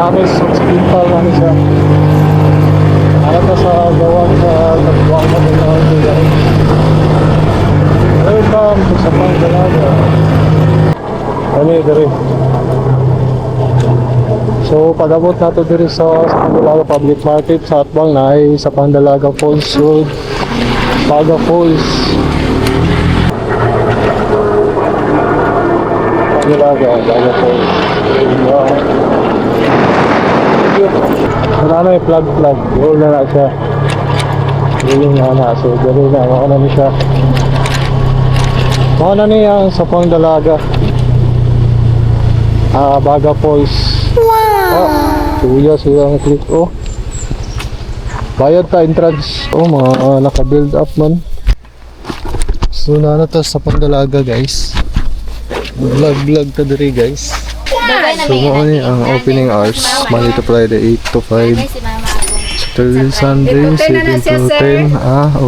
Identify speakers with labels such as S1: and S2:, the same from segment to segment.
S1: langis occidental lang siya. Para na sa gawang sa nagbuwang na mga welcome to Sapang Dalaga. Kani diri. So pag-abot nato diri sa Dalaga Public Market sa atbang na ay Sapang Dalaga Falls Road, Baga Falls. Dalaga Falls. Marami may plug. Roll na siya. Rolling na. So dali na. Maka na siya. Maka na niya sa Sapang Dalaga. Baga Falls. Suya ang click. Bayad ta entrance. Mga naka-build up man. So na to sa Sapang Dalaga guys. Vlog ta diri guys. So mo ni ang opening hours Monday to Friday 8 to 5. Saturday Sunday 7 to 10.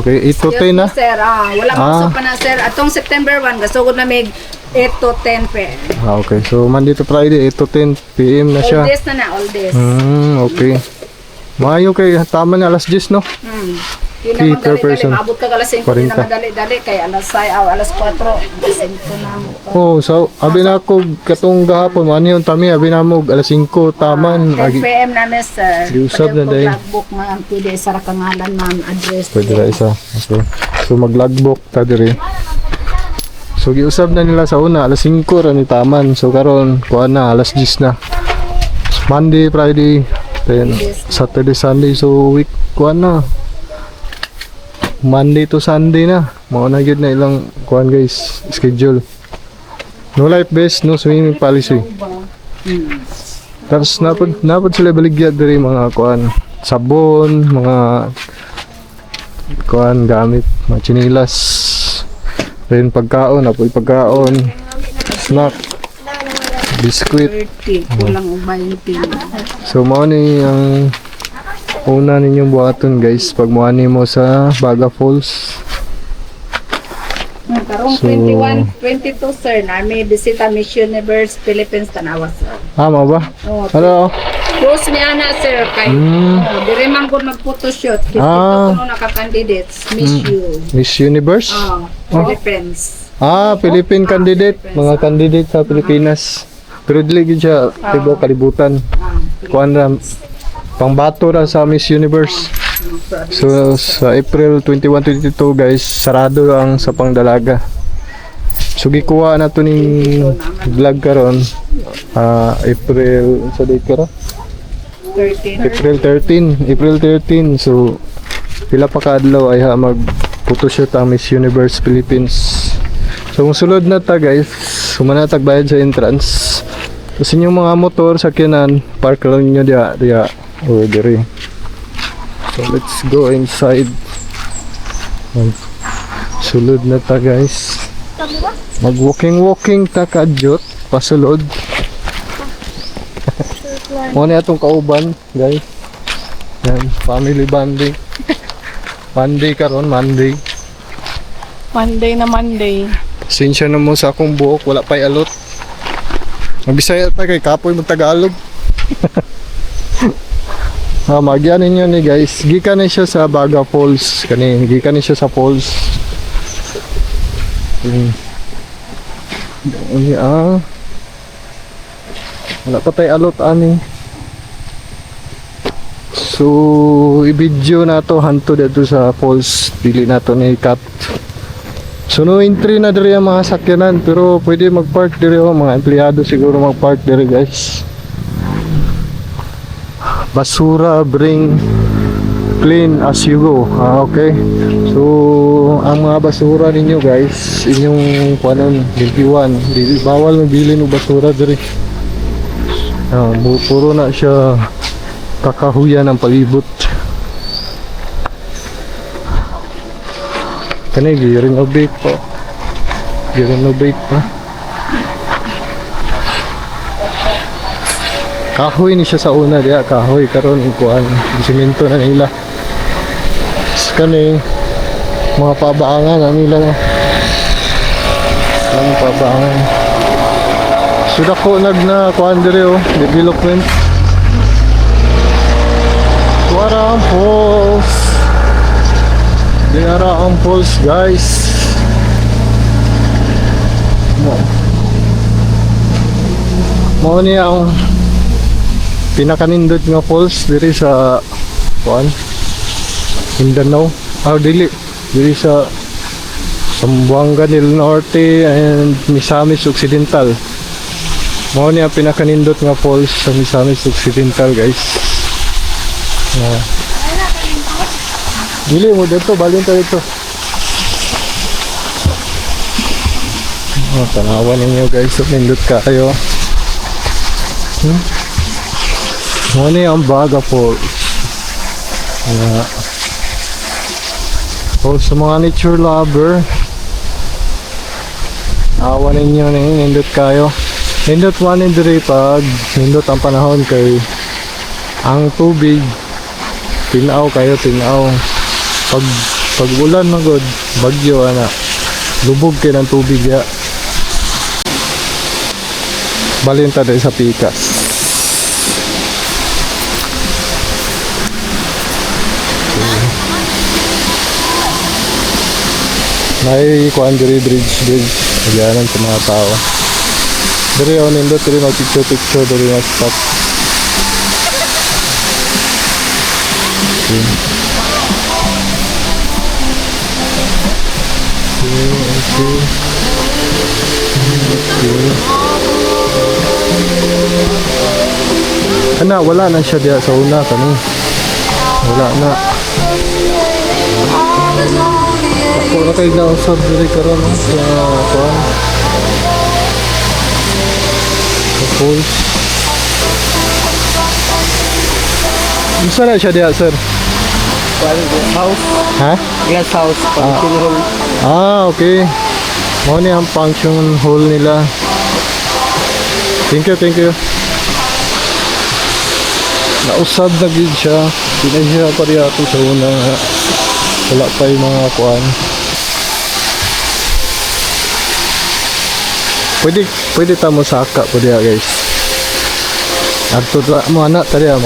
S1: Okay, 8 to 10 na.
S2: Sir, wala mo pa na sir. Atong September 1 gasugod na mig 8 to 10 p.m.
S1: Okay. So Monday to Friday 8 to 10 p.m. na siya.
S2: All days na all days.
S1: Okay. Maayo kay tama na alas 10 no.
S2: Yun naman
S1: per person.
S2: Maabot ka alas 5 din naman dali-dali kay alas 6 o alas 4 na mo.
S1: So abi na ko katong gahapon ano yung tami abi na mo alas 5 taman
S2: 10 p.m. na mes sir.
S1: Usab na day.
S2: Logbook man pwede sa kangalan man address.
S1: Pwede ra isa. Okay. So mag-logbook ta diri. So giusab na nila sa una alas 5 ra ni taman. So karon kuan na alas 10 na. Monday, Friday, then Saturday, Sunday. So week kuan na. Monday to Sunday na. Mao na gyud na ilang kuan guys, schedule. No life vest, no swimming policy. Tapos napod sila baligya diri mga kuan, sabon, mga kuan gamit, mga chinilas. Rin pagkaon, napod pagkaon, snack, biskuit.
S2: Kulang og 20.
S1: So mao ni ang una ninyong buhaton guys pag muani mo sa Baga Falls.
S2: Karong 21, 22 sir na may bisita Miss Universe Philippines tanawa sir.
S1: Mo ba? Hello.
S2: Cruise niya na sir kay dire man gud mag-photoshoot kay kuno naka-candidates Miss U.
S1: Miss Universe?
S2: Philippines.
S1: Philippine candidate, mga candidate sa Pilipinas. Pero dili gyud siya tibo kalibutan. Kuan ra pangbato ra sa Miss Universe. So sa April 21, 22 guys, sarado ang Sapang Dalaga. So gikuha na to ning vlog karon April sa date karon
S2: 13.
S1: April 13. So pila pa ka adlaw ay mag photoshoot ang Miss Universe Philippines. So kung sulod na ta guys, sumanatag bayad sa entrance. Tapos inyong mga motor sakyanan, park lang nyo diya or diri. So let's go inside. Sulod na ta guys. Mag walking ta kadyot pasulod. Mo ni atong kauban guys. Yan, family bonding. Monday karon, Monday.
S3: Monday na Monday.
S1: Sinsya na mo sa akong buhok, wala pa'y alot. Magbisaya pa kay kapoy mag-Tagalog. Magyan ninyo ni guys. Gikan na siya sa Baga Falls. Gikan na siya sa falls. Wala pa tayo alot ani. So i-video na to hanto dito sa falls. Dili na to ni cut. So no entry na diri ang mga sakyanan, pero pwede mag-park diri mga empleyado siguro mag-park diri guys. Basura bring clean as you go. Okay. So ang mga basura ninyo guys, inyong kuanon bilbiwan, bawal mabili ng basura diri. Puro na siya kakahuyan ng palibot. Kani gi-renovate pa. Gi-renovate pa. Kahoy ni siya sa una diya, kahoy karon kuan, semento na nila. Kani mga pabaangan na nila na. Mga pabaangan. Sudah ko nag na kuan dire development. Diarang Falls. Diarang Falls, guys. Mo ni ang pinakanindot nga falls diri sa kuan Mindanao. Dili sa Zamboanga del Norte and Misamis Occidental. Mao ni ang pinakanindot nga falls sa Misamis Occidental, guys. Dili mo dito, balin ta dito. Tanawan ninyo, guys, so nindot kayo. Mao ni ang Baga Falls. Sa mga nature lover, awan ninyo nindot kayo. Nindot man diri pag nindot ang panahon kay ang tubig tinaw kayo, tinaw. Pag ulan magod, bagyo ana, lubog kay ng tubig ya. Balin ta diri sa Pikas. May kuan diri bridge nagyanan sa mga tao. Diri on nindot diri mag picture diri na spot. Ana, wala na siya diya sa una kani. Wala na. Ako na kayo nausap diri karon sa kuan. Sa falls. Isa na siya diya, sir.
S4: House.
S1: Ha?
S4: Yes, house.
S1: Okay. Mo ni ang function hall nila. Thank you. Nausab na gid siya. Pinahira pa rin ako sa una. Wala pa yung mga kuan. Pwede ta mo saka po diya, guys. Adto ta mo anak tariya.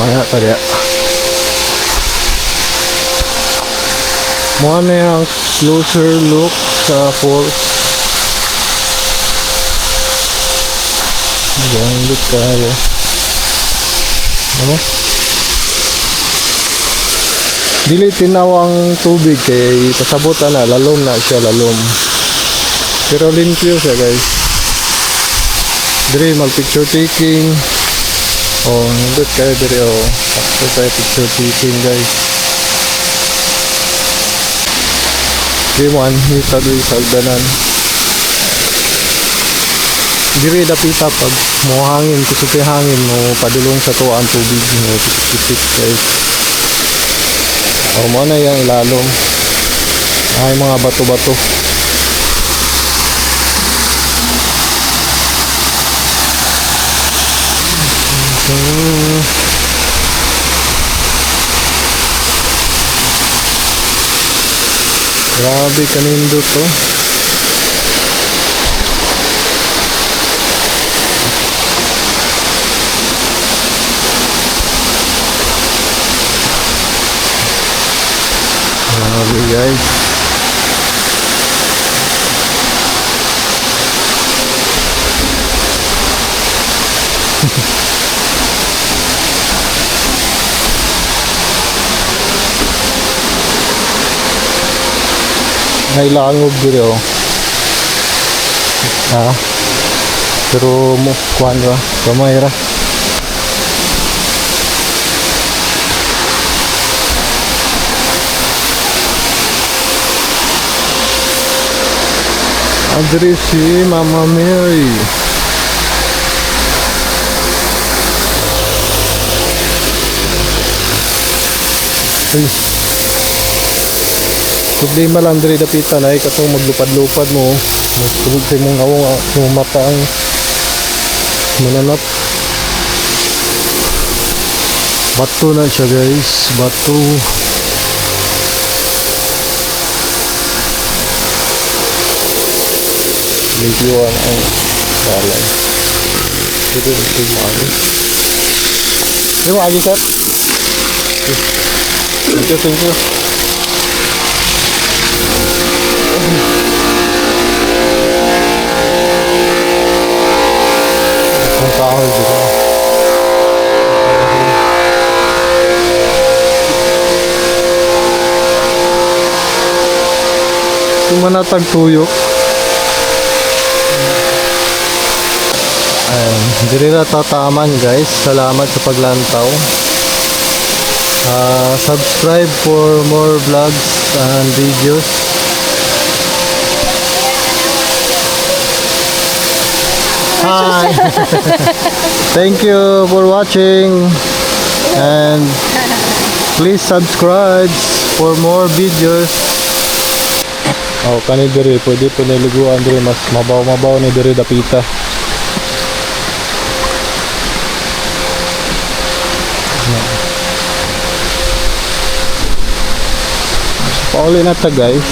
S1: Mo na yung closer look sa falls. Diyan look kayo. Ano? Dili tinaw ang tubig kay pasabutan na, lalom na siya, lalom. Pero limpyo siya, guys. Diri mag picture taking. Nindot kayo diri after tayo picture taking, guys. Diman, hita diri sa agdanan. Diri dapita pag mo hangin, kusuti hangin mo padulong sa tuwa ang tubig mo, pisik, guys. Mo na yung ilalom. Ay mga bato-bato. Grabe kanindot to. Grabe, guys. Nailangob dito. Pero mo kuan ra, kamay ra. Andri si Mama Mary. Problema lang diri dapitan ay katong maglupad-lupad mo. Tulog sa mong awong yung mata ang mananap. Bato na siya, guys. Bato. Ligyuan ang salay. Dito rin mo agi. Di mo agi, sir? Thank you, thank you. Ang kahoy dito. Yung manatag tuyok. Ayan, diri na tataman guys. Salamat sa paglantaw. Subscribe for more vlogs and videos. Hi! Thank you for watching and please subscribe for more videos. Oh, kani diri pwede pa niliguan diri mas mabaw-mabaw ni diri dapita. Pauli na ta guys.